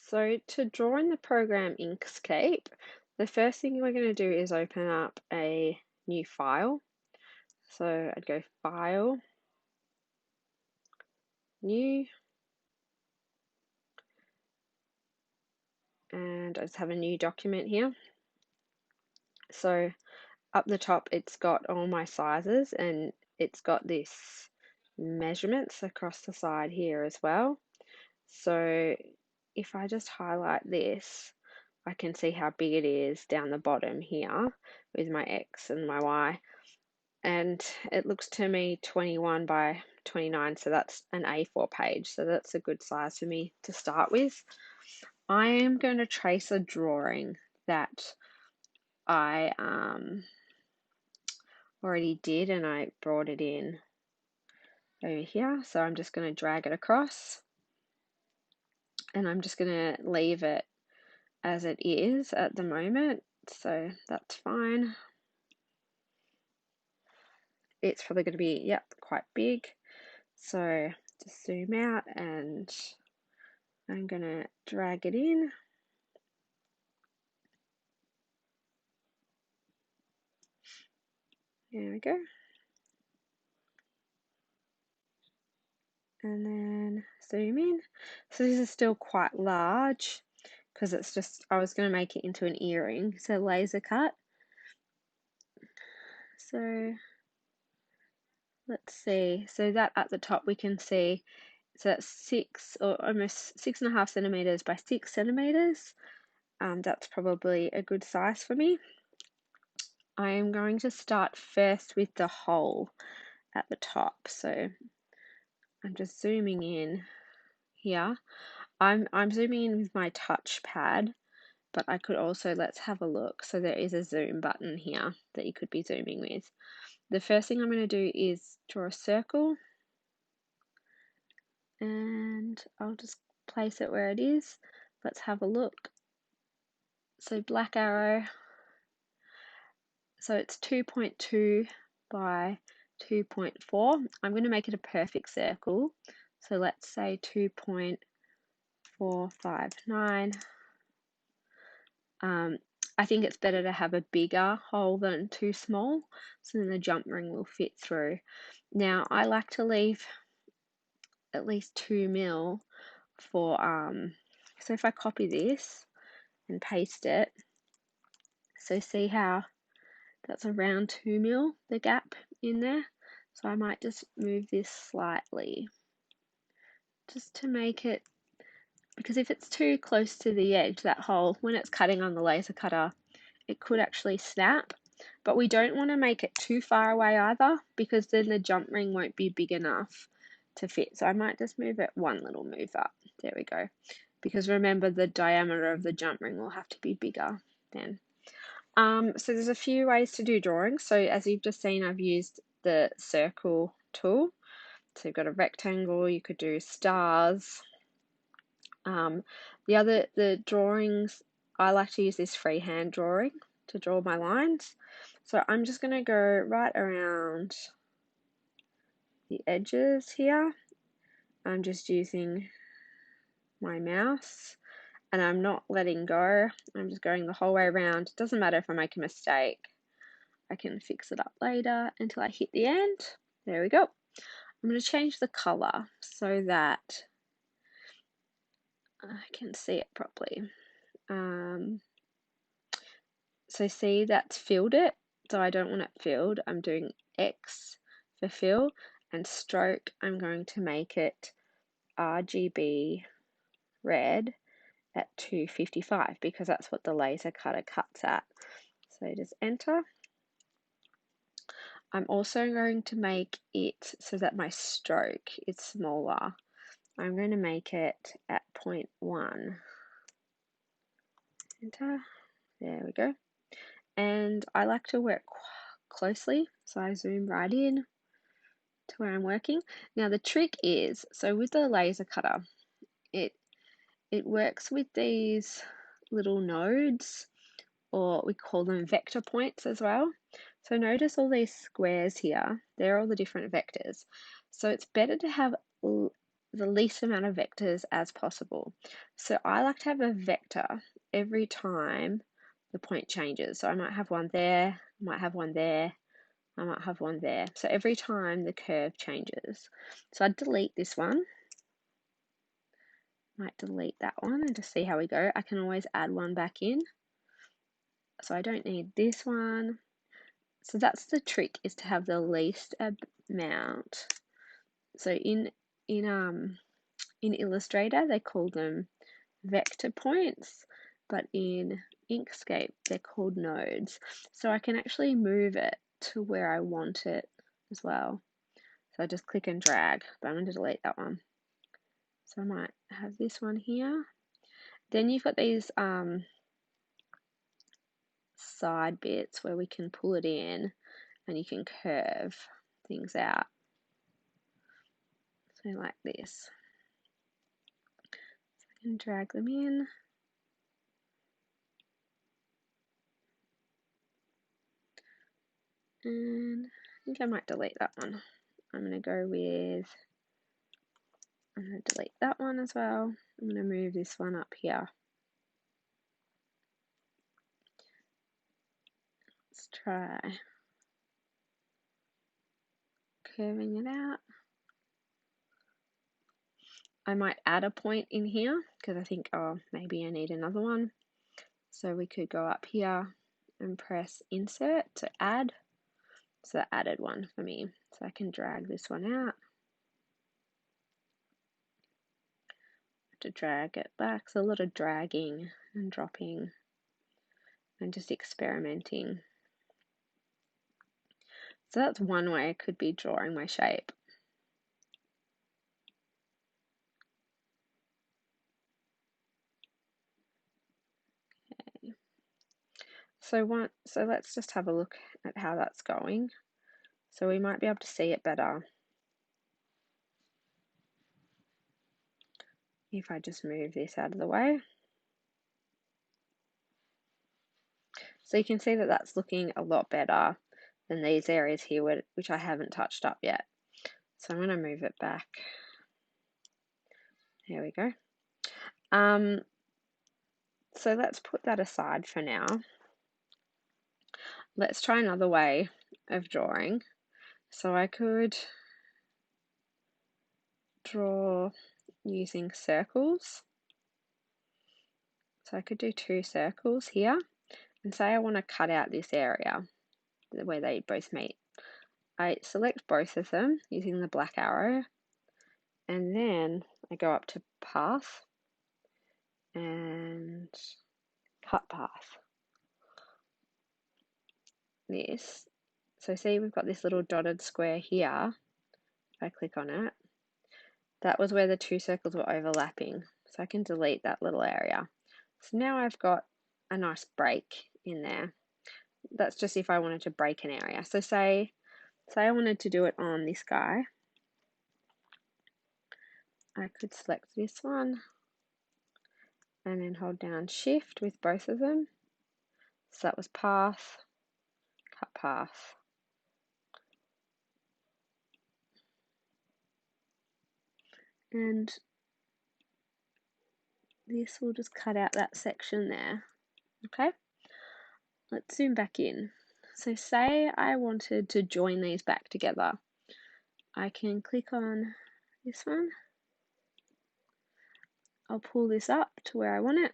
So to draw in the program Inkscape, the first thing we're going to do is open up a new file. So I'd go File, New, and I just have a new document here. So up the top, it's got all my sizes and it's got this measurements across the side here as well. So if I just highlight this, I can see how big it is down the bottom here with my X and my Y. And it looks to me 21 by 29, so that's an A4 page. So that's a good size for me to start with. I am going to trace a drawing that I already did and I brought it in over here. So I'm just going to drag it across and I'm just going to leave it as it is at the moment. So that's fine. It's probably going to be, yep, quite big. So just zoom out and I'm going to drag it in. There we go. And then zoom in. So this is still quite large because it's just, I was going to make it into an earring. So laser cut. So let's see. So that at the top we can see, so that's 6 or almost 6.5 centimeters by 6 centimeters. That's probably a good size for me. I am going to start first with the hole at the top. So I'm just zooming in here. I'm zooming in with my touchpad, but I could also, let's have a look. So there is a zoom button here that you could be zooming with. The first thing I'm going to do is draw a circle, and I'll just place it where it is. Let's have a look. So black arrow. So it's 2.2 by 2.4. I'm going to make it a perfect circle. So let's say 2.459. I think it's better to have a bigger hole than too small, so then the jump ring will fit through. Now, I like to leave at least 2 mil for, so if I copy this and paste it, so see how that's around 2 mil, the gap in there. So I might just move this slightly, just to make it, because if it's too close to the edge, that hole, when it's cutting on the laser cutter, it could actually snap. But we don't want to make it too far away either, because then the jump ring won't be big enough to fit. So I might just move it one little move up. There we go. Because remember, the diameter of the jump ring will have to be bigger then. So there's a few ways to do drawings. So as you've just seen, I've used the circle tool. So you've got a rectangle, you could do stars. The drawings, I like to use this freehand drawing to draw my lines. So I'm just going to go right around the edges here. I'm just using my mouse and I'm not letting go. I'm just going the whole way around. It doesn't matter if I make a mistake. I can fix it up later until I hit the end. There we go. I'm going to change the color so that I can see it properly. So see, that's filled it. So I don't want it filled. I'm doing X for fill, and stroke, I'm going to make it RGB red at 255 because that's what the laser cutter cuts at. So just enter. I'm also going to make it so that my stroke is smaller. I'm going to make it at 0.1. Enter. There we go. And I like to work closely, so I zoom right in to where I'm working. Now the trick is, so with the laser cutter, it works with these little nodes, or we call them vector points as well. So notice all these squares here, they're all the different vectors. So it's better to have the least amount of vectors as possible. So I like to have a vector every time the point changes. So I might have one there, I might have one there, I might have one there. So every time the curve changes. So I'd delete this one. Might delete that one and just see how we go. I can always add one back in. So I don't need this one. So that's the trick, is to have the least amount. So in Illustrator they call them vector points, but in Inkscape they're called nodes. So I can actually move it to where I want it as well. So I just click and drag, but I'm going to delete that one. So I might have this one here. Then you've got these side bits where we can pull it in and you can curve things out. So like this. So I can drag them in. And I think I might delete that one. I'm going to go with, I'm going to delete that one as well. I'm going to move this one up here. Let's try curving it out. I might add a point in here because I think, oh, maybe I need another one. So we could go up here and press insert to add. So that added one for me. So I can drag this one out. To drag it back. So a lot of dragging and dropping and just experimenting. So that's one way I could be drawing my shape. Okay. So let's just have a look at how that's going. So we might be able to see it better if I just move this out of the way. So you can see that that's looking a lot better than these areas here, which I haven't touched up yet. So I'm going to move it back. There we go. So let's put that aside for now. Let's try another way of drawing. So I could draw using circles. So I could do 2 circles here, and say I want to cut out this area where they both meet. I select both of them using the black arrow, and then I go up to path and cut path. This. So see, we've got this little dotted square here. If I click on it, that was where the 2 circles were overlapping. So I can delete that little area. So now I've got a nice break in there. That's just if I wanted to break an area. So say I wanted to do it on this guy. I could select this one and then hold down shift with both of them. So that was path, cut path. And this will just cut out that section there. Okay, let's zoom back in. So say I wanted to join these back together. I can click on this one. I'll pull this up to where I want it.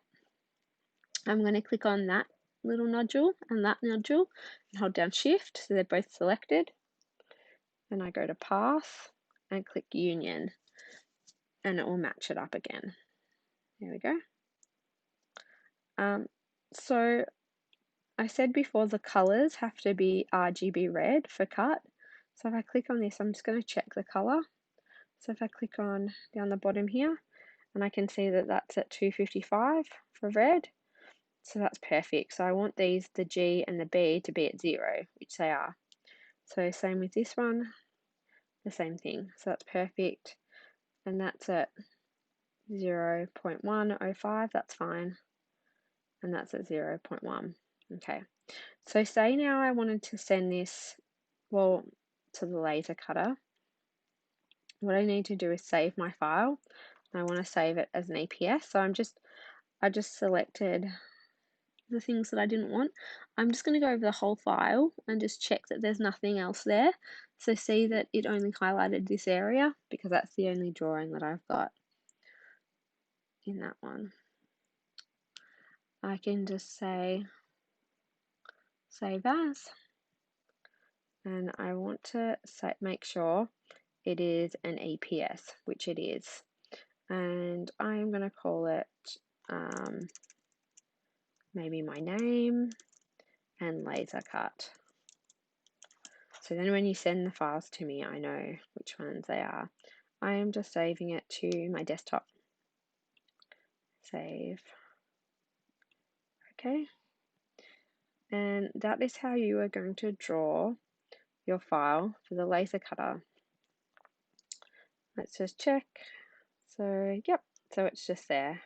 I'm going to click on that little nodule and that nodule and hold down shift so they're both selected. Then I go to path and click union and it will match it up again. There we go. So I said before the colors have to be RGB red for cut. So if I click on this, I'm just going to check the color. So if I click on down the bottom here, and I can see that that's at 255 for red. So that's perfect. So I want these, the G and the B, to be at 0, which they are. So same with this one, the same thing. So that's perfect. And that's at 0.105, that's fine. And that's at 0.1. Okay. So say now I wanted to send this, well, to the laser cutter. what I need to do is save my file. I want to save it as an EPS, so I just selected the things that I didn't want. I'm just going to go over the whole file and just check that there's nothing else there. So see that it only highlighted this area because that's the only drawing that I've got in that one. I can just say save as, and I want to make sure it is an EPS, which it is, and I'm going to call it maybe my name and laser cut. So then when you send the files to me, I know which ones they are. I am just saving it to my desktop. Save. Okay. And that is how you are going to draw your file for the laser cutter. Let's just check. So, yep, so it's just there.